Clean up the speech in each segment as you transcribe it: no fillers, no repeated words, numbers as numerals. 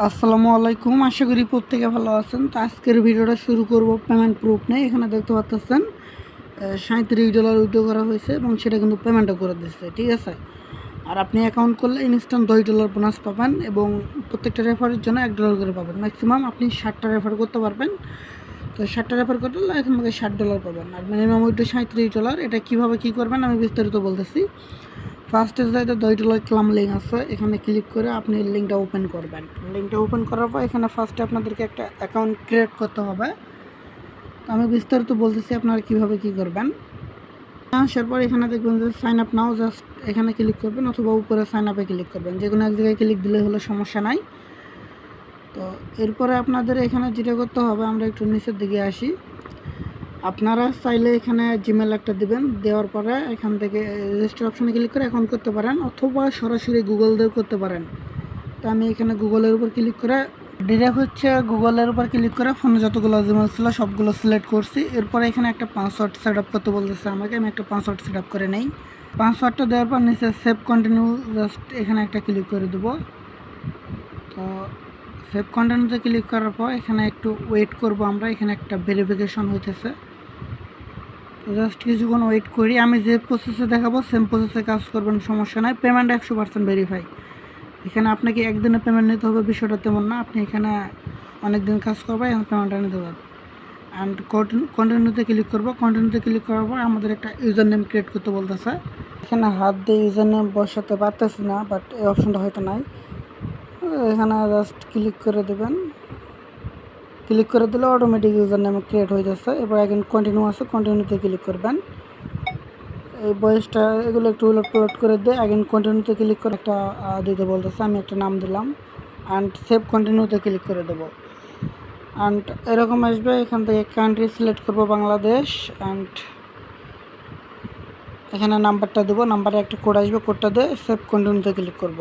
আসসালামু আলাইকুম, আশা করি প্রত্যেকে ভালো আছেন। তো আজকের ভিডিওটা শুরু করব পেমেন্ট প্রুফ নিয়ে। এখানে দেখতে পাচ্ছেন $37 উইথড্র করা হয়েছে এবং সেটা কিন্তু পেমেন্টও করে দিচ্ছে, ঠিক আছে। আর আপনি অ্যাকাউন্ট করলে ইনস্ট্যান্ট $10 বোনাস পাবেন এবং প্রত্যেকটা রেফারের জন্য $1 করে পাবেন। ম্যাক্সিমাম আপনি 60টা রেফার করতে পারবেন। তো 60টা রেফার করলে এখান থেকে $60 পাবেন। আর মিনিমাম উইথড্র $37। এটা কীভাবে কী করবেন আমি বিস্তারিত বলতেছি। ফার্স্টে যাইতে $10 ক্লাম লিঙ্ক আছে, এখানে ক্লিক করে আপনি লিঙ্কটা ওপেন করবেন। লিঙ্কটা ওপেন করার পর এখানে ফার্স্টে আপনাদেরকে একটা অ্যাকাউন্ট ক্রিয়েট করতে হবে। তো আমি বিস্তারিত বলতেছি আপনারা কীভাবে কী করবেন। আসার পর এখানে দেখবেন যে সাইন আপ নাও, জাস্ট এখানে ক্লিক করবেন অথবা উপরে সাইন আপে ক্লিক করবেন, যে কোনো এক জায়গায় ক্লিক দিলে হলে সমস্যা নাই। তো এরপরে আপনাদের এখানে যেটা করতে হবে, আমরা একটু নিচের দিকে আসি। আপনারা চাইলে এখানে জিমেল একটা দিবেন, দেওয়ার পরে এখান থেকে রেজিস্টার অপশনে ক্লিক করে অ্যাকাউন্ট করতে পারেন অথবা সরাসরি গুগল দিয়েও করতে পারেন। তো আমি এখানে গুগলের উপর ক্লিক করে ডিরেক্ট গুগলের উপর ক্লিক করে ফোনে যতগুলো জিমেল ছিল সবগুলো সিলেক্ট করছি। এরপরে এখানে একটা পাসওয়ার্ড সেট আপ করতে বলতেছে আমাকে, আমি একটা পাসওয়ার্ড সেট আপ করে নেই। পাসওয়ার্ডটা দেওয়ার পর নিচে সেভ কন্টিনিউ, জাস্ট এখানে একটা ক্লিক করে দেবো। তো সেভ কন্টিনিউতে ক্লিক করার পর এখানে একটু ওয়েট করব আমরা, এখানে একটা ভেরিফিকেশন হইতেছে। জাস্ট কিছুক্ষণ ওয়েট করি। আমি যে প্রসেসে দেখাবো সেম প্রসেসে কাজ করবেন, সমস্যা নাই। Payment 100% verify. এখানে আপনাকে একদিনে পেমেন্ট নিতে হবে বিষয়টা তেমন না, আপনি এখানে অনেক দিন কাজ করবেন এবং পেমেন্টটা নিতে পারবেন। অ্যান্ড কন্টিনিউতে ক্লিক করবো। কন্টিনিউতে ক্লিক করার পর আমাদের একটা ইউজার নেম ক্রিয়েট করতে বলতেছে। এখানে হাত দিয়ে ইউজার নেম বসাতে পারতেছি না, বাট এই অপশনটা হয়তো নাই। এখানে জাস্ট ক্লিক করে দেবেন। ক্লিক করে দিলে অটোমেটিক ইউজার নেম ক্রিয়েট হয়ে যাচ্ছে। এবার এখন কন্টিনিউ আছে, কন্টিনিউতে ক্লিক করবেন। এই বয়সটা এগুলো একটু উলট করে দিয়ে এখন কন্টিনিউতে ক্লিক করে একটা দিতে বলতেছে, আমি একটা নাম দিলাম। অ্যান্ড সেভ কন্টিনিউতে ক্লিক করে দেবো। অ্যান্ড এরকম আসবে, এখান থেকে কান্ট্রি সিলেক্ট করবো বাংলাদেশ। অ্যান্ড এখানে নাম্বারটা দেবো, নাম্বারে একটা কোড আসবে, কোডটা দিয়ে সেভ কন্টিনিউতে ক্লিক করব।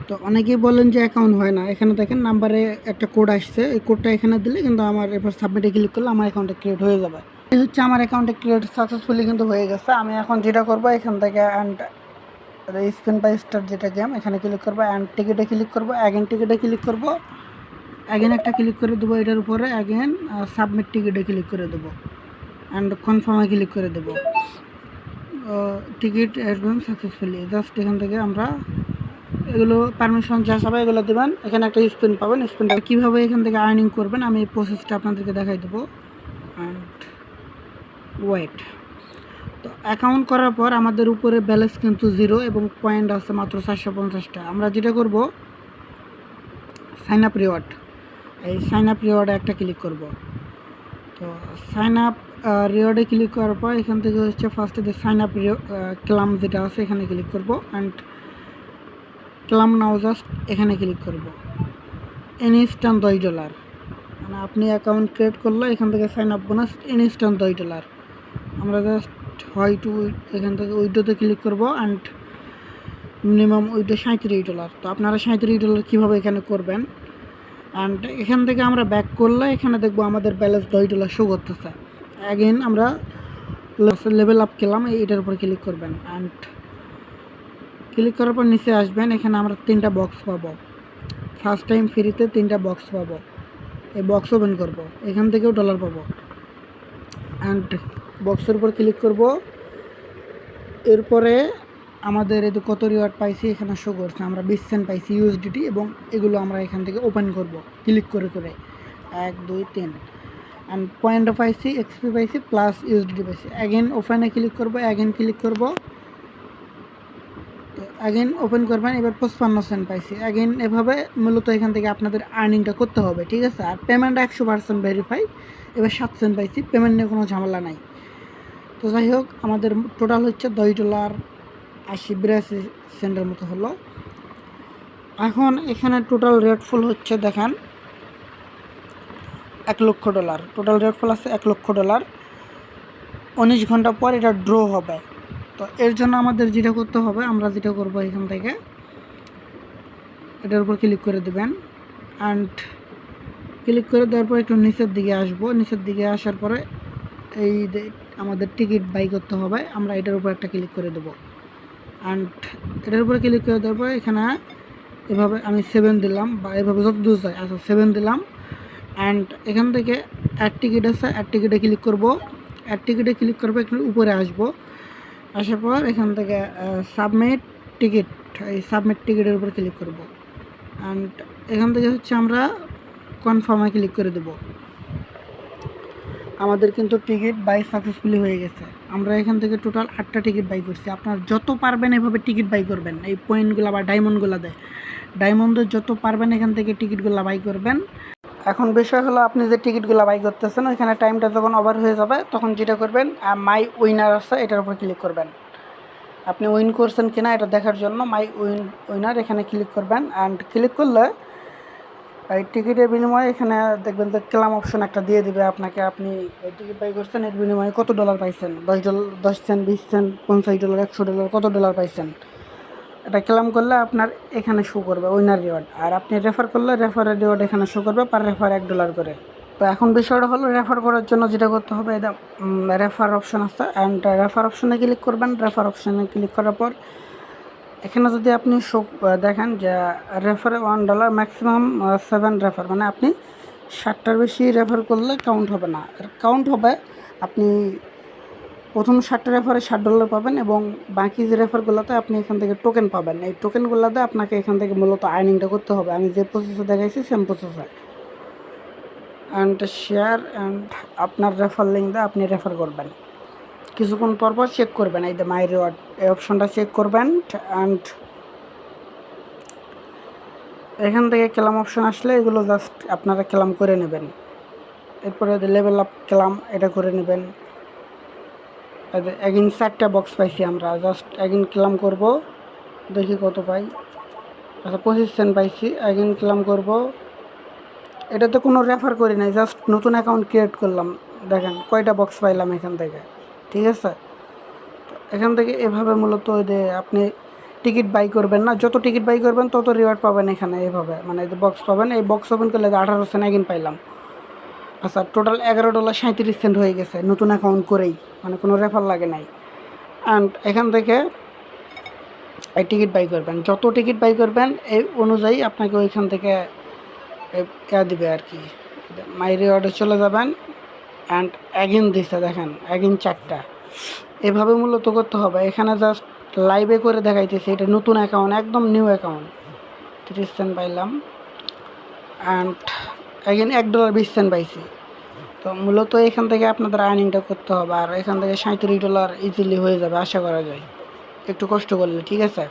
তো অনেকেই বলেন যে অ্যাকাউন্ট হয় না, এখানে দেখেন নাম্বারে একটা কোড আসছে, এই কোডটা এখানে দিলে কিন্তু আমার এবার সাবমিটে ক্লিক করলে আমার অ্যাকাউন্টে ক্রিয়েট হয়ে যাবে। এই হচ্ছে আমার অ্যাকাউন্টে ক্রিয়েট সাকসেসফুলি কিন্তু হয়ে গেছে। আমি এখন যেটা করবো এখান থেকে অ্যান্ড স্পিন বাই স্টার যেটা গেম, এখানে ক্লিক করবো। অ্যান্ড টিকিটে ক্লিক করবো, অ্যাগেন টিকিটে ক্লিক করবো, অ্যাগেন একটা ক্লিক করে দেবো এটার উপরে, অ্যাগেন সাবমিট টিকিটে ক্লিক করে দেবো অ্যান্ড কনফার্মে ক্লিক করে দেবো। টিকিট একদম সাকসেসফুলি। জাস্ট এখান থেকে আমরা এগুলো পারমিশন যা সবাই এগুলো দেবেন, এখানে একটা স্পিন পাবেন। স্পিনটা কীভাবে এখান থেকে আর্নিং করবেন আমি এই প্রসেসটা আপনাদেরকে দেখাই দেবো। And wait. তো অ্যাকাউন্ট করার পর আমাদের উপরে ব্যালেন্স কিন্তু 0 এবং পয়েন্ট আছে মাত্র 450টা। আমরা যেটা করব সাইন আপ রিওয়ার্ড, এই সাইন আপ রিওয়ার্ডে একটা ক্লিক করব। তো সাইন আপ রিওয়ার্ডে ক্লিক করার পর এখান থেকে হচ্ছে ফার্স্টে যে সাইন আপ ক্লাম যেটা আছে এখানে ক্লিক করব। অ্যান্ড ক্লাম নাও, জাস্ট এখানে ক্লিক করব। ইনস্ট্যান্ট $10, মানে আপনি অ্যাকাউন্ট ক্রিয়েট করলে এখান থেকে সাইন আপ বোনাস ইনস্ট্যান্ট $10। আমরা জাস্ট হয়তো এখান থেকে উইড্রোতে ক্লিক করব। And minimum withdraw $37। তো আপনারা $37 কীভাবে এখানে করবেন। অ্যান্ড এখান থেকে আমরা ব্যাক করলে এখানে দেখবো আমাদের ব্যালেন্স $10 শো করতেছে। অ্যাগেন আমরা লেভেল আপ খেলাম, এইটার উপর ক্লিক করবেন। অ্যান্ড ক্লিক করার পর নিচে আসবেন, এখানে আমরা 3টা বক্স পাবো। ফার্স্ট টাইম ফ্রিতে 3টা বক্স পাবো, এই বক্স ওপেন করব, এখান থেকেও ডলার পাবো। অ্যান্ড বক্সের উপর ক্লিক করব। এরপরে আমাদের এই কত রিওয়ার্ড পাইছি এখানে শো করছে, আমরা 20 সেন্ট পাইছি ইউএসডিটি, এবং এগুলো আমরা এখান থেকে ওপেন করব ক্লিক করে করে 1 2 3। অ্যান্ড পয়েন্টও পাইছি, এক্সপি পাইছি, প্লাস ইউএসডিটি পাইছি। অ্যাগেন ওপেনে ক্লিক করব, অ্যাগেন ক্লিক করব। তো অ্যাগেন ওপেন করবেন, এবার 55 সেন্ট পাইছি। অ্যাগেন এভাবে মূলত এখান থেকে আপনাদের আর্নিংটা করতে হবে, ঠিক আছে। আর পেমেন্ট 100% ভেরিফাই। এবার 7 সেন্ট পাইছি, পেমেন্ট নিয়ে কোনো ঝামেলা নাই। তো যাই হোক, আমাদের টোটাল হচ্ছে $10.80-82 মতো হলো। এখন এখানে টোটাল রেটফুল হচ্ছে দেখেন $1,00,000। টোটাল রেটফুল আছে $1,00,000। 19 ঘন্টা পর এটা ড্র হবে। তো এর জন্য আমাদের যেটা করতে হবে, আমরা যেটা করব এখান থেকে এটার উপর ক্লিক করে দেবেন। অ্যান্ড ক্লিক করে দেওয়ার পর একটু নিচের দিকে আসবো। নিচের দিকে আসার পরে এই আমাদের টিকিট বাই করতে হবে, আমরা এটার উপর একটা ক্লিক করে দেবো। অ্যান্ড এটার উপরে ক্লিক করে দেওয়ার পর এখানে এভাবে আমি 7 দিলাম, বা এভাবে যত দূর যায়। আচ্ছা 7 দিলাম। অ্যান্ড এখান থেকে অ্যাড টিকিট আছে, অ্যাড টিকিটে ক্লিক করব। অ্যাড টিকিটে ক্লিক করবো, একটু উপরে আসবো। আসার পর এখান থেকে সাবমিট টিকিট, এই সাবমিট টিকিটের উপর ক্লিক করব। অ্যান্ড এখান থেকে হচ্ছে আমরা কনফার্মে ক্লিক করে দেব। আমাদের কিন্তু টিকিট বাই সাকসেসফুলি হয়ে গেছে। আমরা এখান থেকে টোটাল 8টা টিকিট বাই করছি। আপনার যত পারবেন এভাবে টিকিট বাই করবেন, এই পয়েন্টগুলো বা ডায়মন্ডগুলো দেয়, ডায়মন্ডের যত পারবেন এখান থেকে টিকিটগুলো বাই করবেন। এখন বিষয় হলো, আপনি যে টিকিটগুলো বাই করতেছেন ওইখানে টাইমটা যখন ওভার হয়ে যাবে তখন যেটা করবেন, মাই উইনার আছে এটার উপর ক্লিক করবেন। আপনি উইন করছেন কিনা এটা দেখার জন্য মাই উইনার এখানে ক্লিক করবেন। অ্যান্ড ক্লিক করলে এই টিকিটের বিনিময়ে এখানে দেখবেন যে ক্লেম অপশন একটা দিয়ে দিবে আপনাকে। আপনি এই টিকিট বাই করছেন, এর বিনিময়ে কত ডলার পাইছেন, $10, 10 সেন্ট, 20 সেন্ট, $50, $100, কত ডলার পাইছেন। এটা ক্লেম করলে আপনার এখানে শো করবে উইনার রিওয়ার্ড। আর আপনি রেফার করলে রেফারের রিওয়ার্ড এখানে শো করবে, পার রেফার $1 করে। তো এখন বিষয়টা হলো, রেফার করার জন্য যেটা করতে হবে, এটা রেফার অপশন আছে। অ্যান্ড রেফার অপশনে ক্লিক করবেন। রেফার অপশনে ক্লিক করার পর এখানে যদি আপনি দেখেন যে রেফারে $1, ম্যাক্সিমাম 7 রেফার, মানে আপনি 60টার বেশি রেফার করলে কাউন্ট হবে না। কাউন্ট হবে আপনি প্রথম 60টা রেফারে $60 পাবেন, এবং বাকি যে রেফারগুলোতে আপনি এখান থেকে টোকেন পাবেন। এই টোকেনগুলোতে আপনাকে এখান থেকে মূলত আর্নিংটা করতে হবে। আমি যে প্রসেসে দেখাইছি সেম প্রসেসে। অ্যান্ড শেয়ার অ্যান্ড আপনার রেফার লিঙ্ক দিয়ে আপনি রেফার করবেন। কিছুক্ষণ পর পর চেক করবেন, এই যে মাই রিওয়ার্ড এই অপশনটা চেক করবেন। অ্যান্ড এখান থেকে ক্লেম অপশন আসলে এগুলো জাস্ট আপনারা ক্লেম করে নেবেন। এরপরে লেভেল আপ ক্লেম এটা করে নেবেন। এগিন 4টা বক্স পাইছি আমরা, জাস্ট এগিন ক্লেম করব, দেখি কত পাই। আচ্ছা 25 সেন্ট পাইছি। এগিন ক্লেম করব। এটাতে কোনো রেফার করি নাই, জাস্ট নতুন অ্যাকাউন্ট ক্রিয়েট করলাম। দেখেন কয়টা বক্স পাইলাম এখান থেকে। ঠিক আছে, এখান থেকে এভাবে মূলত ওই যে আপনি টিকিট বাই করবেন না, যত টিকিট বাই করবেন তত রিওয়ার্ড পাবেন এখানে। এভাবে মানে এই যে বক্স পাবেন, এই বক্স ওপেন করলে 18 সেন্ট এগিন পাইলাম। আচ্ছা টোটাল $11 37 সেন্ট হয়ে গেছে নতুন অ্যাকাউন্ট করেই, মানে কোনো রেফার লাগে নাই। অ্যান্ড এখান থেকে এই টিকিট বাই করবেন, যত টিকিট বাই করবেন এই অনুযায়ী আপনাকে ওইখান থেকে দিবে আর কি। মাই রিওয়ার্ডে চলে যাবেন। অ্যান্ড অ্যাগিন দিছে, দেখেন অ্যাগিন 4টা। এভাবে মূলত করতে হবে। এখানে জাস্ট লাইভে করে দেখাইতেছে, এটা নতুন অ্যাকাউন্ট, একদম নিউ অ্যাকাউন্ট। 30 সেন্ট পাইলাম। অ্যান্ড অ্যাগিন $1 20 সেন্ট পাইছি। তো মূলত এখান থেকে আপনাদের আর্নিংটা করতে হবে। আর এখান থেকে $37 ইজিলি হয়ে যাবে আশা করা যায়, একটু কষ্ট করলে। ঠিক আছে,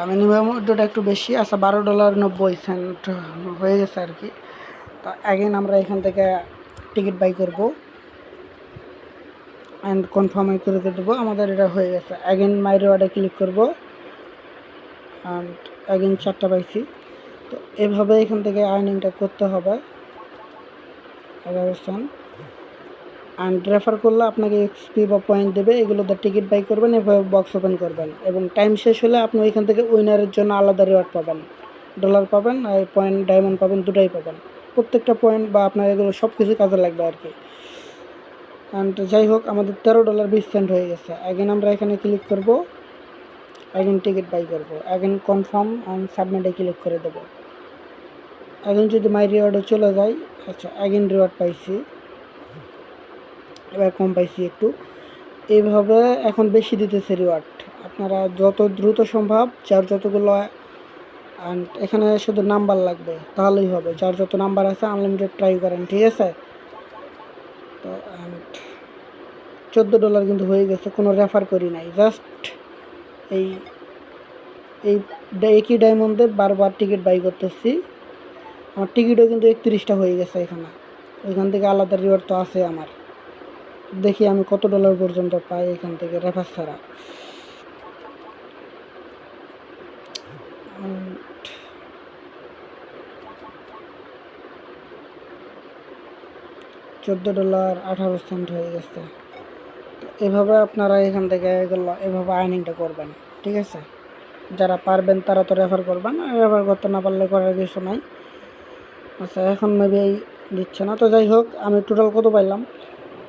মিনিমাম উইথড্রটা একটু বেশি আছে, $12.90 হয়ে গেছে আর কি। তো অ্যাগেন আমরা এখান থেকে টিকিট বাই করব অ্যান্ড কনফার্ম করে দেবো। আমাদের এটা হয়ে গেছে। অ্যাগেন মাই রিওয়ার্ডে ক্লিক করব। অ্যান্ড অ্যাগেন 4টা পাইছি। তো এভাবে এখান থেকে আর্নিংটা করতে হবে। 11 সেন্ট। অ্যান্ড রেফার করলে আপনাকে এক্সপি বা পয়েন্ট দেবে, এগুলোতে টিকিট বাই করবেন, এভাবে বক্স ওপেন করবেন, এবং টাইম শেষ হলে আপনি ওইখান থেকে উইনারের জন্য আলাদা রিওয়ার্ড পাবেন, ডলার পাবেন আর পয়েন্ট ডায়মন্ড পাবেন, দুটাই পাবেন। প্রত্যেকটা পয়েন্ট বা আপনার এগুলো সব কিছু কাজে লাগবে আর কি। অ্যান্ড যাই হোক, আমাদের $13 20 সেন্ট হয়ে গেছে। অ্যাগেন আমরা এখানে ক্লিক করব, অ্যাগেন টিকিট বাই করব, অ্যাগেন কনফার্ম অ্যান্ড সাবমিটে ক্লিক করে দেবো। অ্যাগেন যদি মাই রিওয়ার্ডে চলে যায়, আচ্ছা অ্যাগেন রিওয়ার্ড পাইছি, এবার কম পাইছি একটু। এইভাবে এখন বেশি দিতেছে রিওয়ার্ড। আপনারা যত দ্রুত সম্ভব যার যতগুলো, অ্যান্ড এখানে শুধু নাম্বার লাগবে তাহলেই হবে, যার যত নাম্বার আছে আনলিমিটেড ট্রাই করেন। ঠিক আছে, তো অ্যান্ড $14 কিন্তু হয়ে গেছে, কোনো রেফার করি নাই, জাস্ট এই এই একই ডায়মন্ডে বারবার টিকিট বাই করতেছি। আমার টিকিটও কিন্তু 31টা হয়ে গেছে এখানে। ওইখান থেকে আলাদা রিওয়ার্ড তো আছে আমার। দেখি আমি কত ডলার পর্যন্ত পাই এখান থেকে রেফার ছাড়া। $14 18 সেন্ট হয়ে গেছে। তো এভাবে আপনারা এখান থেকে এগুলো এভাবে আর্নিংটা করবেন। ঠিক আছে, যারা পারবেন তারা তো রেফার করবেন, আর রেফার করতে না পারলে করার কিছু নাই। আচ্ছা এখন মেবি দিচ্ছে না। তো যাই হোক, আমি টোটাল কত পাইলাম,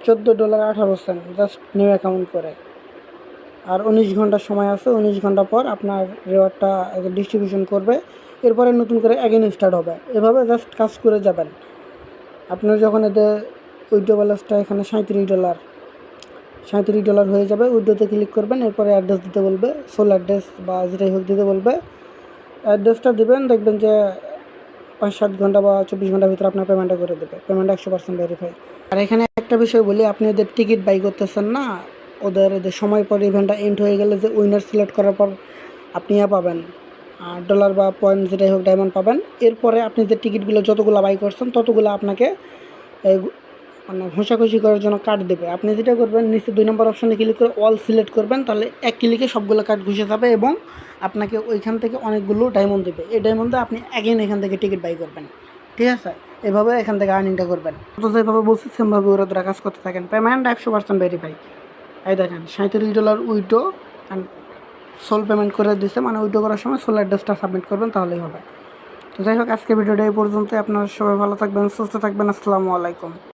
$14 18 সেন্ট, জাস্ট নিউ অ্যাকাউন্ট করে। আর 19 ঘন্টা সময় আছে। 19 ঘন্টা পর আপনার রিওয়ার্ডটা ডিস্ট্রিবিউশন করবে, এরপরে নতুন করে অ্যাগেন স্টার্ট হবে। এভাবে জাস্ট কাজ করে যাবেন। আপনার যখন এতে উইথড্র ব্যালেন্সটা এখানে $37 হয়ে যাবে, উইথড্রোতে ক্লিক করবেন, এরপরে অ্যাড্রেস দিতে বলবে, সোল অ্যাড্রেস বা যেটাই হোক দিতে বলবে। অ্যাড্রেসটা দেবেন, দেখবেন যে 5-7 ঘন্টা বা 24 ঘন্টার ভিতরে আপনার পেমেন্টটা করে দেবে। Payment 100% verify. আর এখানে একটা বিষয় বলি, আপনি ওদের টিকিট বাই করতেছেন না, ওদের সময় পর ইভেন্টটা এন্ড হয়ে গেলে যে উইনার সিলেক্ট করার পর আপনি পাবেন ডলার বা পয়েন্ট যেটাই হোক ডায়মন্ড পাবেন। এরপরে আপনি যে টিকিটগুলো যতগুলো বাই করছেন ততগুলো আপনাকে মানে ঘষাঘষি করার জন্য কার্ড দেবে। আপনি যেটা করবেন, নিচে 2 নম্বর অপশানে ক্লিক করে অল সিলেক্ট করবেন, তাহলে এক ক্লিকে সবগুলো কার্ড ঘুষে যাবে এবং আপনাকে ওইখান থেকে অনেকগুলো ডায়মন্ড দেবে। এই ডায়মন্ডে আপনি অ্যাগেন এখান থেকে টিকিট বাই করবেন, ঠিক আছে? এভাবে এখান থেকে আর্নিংটা করবেন। তো যেভাবে বলছি সেমভাবে ওরা দ্বারা কাজ করতে থাকেন। Payment 100% verify. এই দেখেন $37 উইথড্র অ্যান্ড সোল পেমেন্ট করে দিচ্ছে, মানে উইথড্র করার সময় সোল অ্যাড্রেসটা সাবমিট করবেন, তাহলেই হবে। তো যাই হোক, আজকে ভিডিওটা এই পর্যন্ত। আপনারা সবাই ভালো থাকবেন, সুস্থ থাকবেন। আসসালামু আলাইকুম।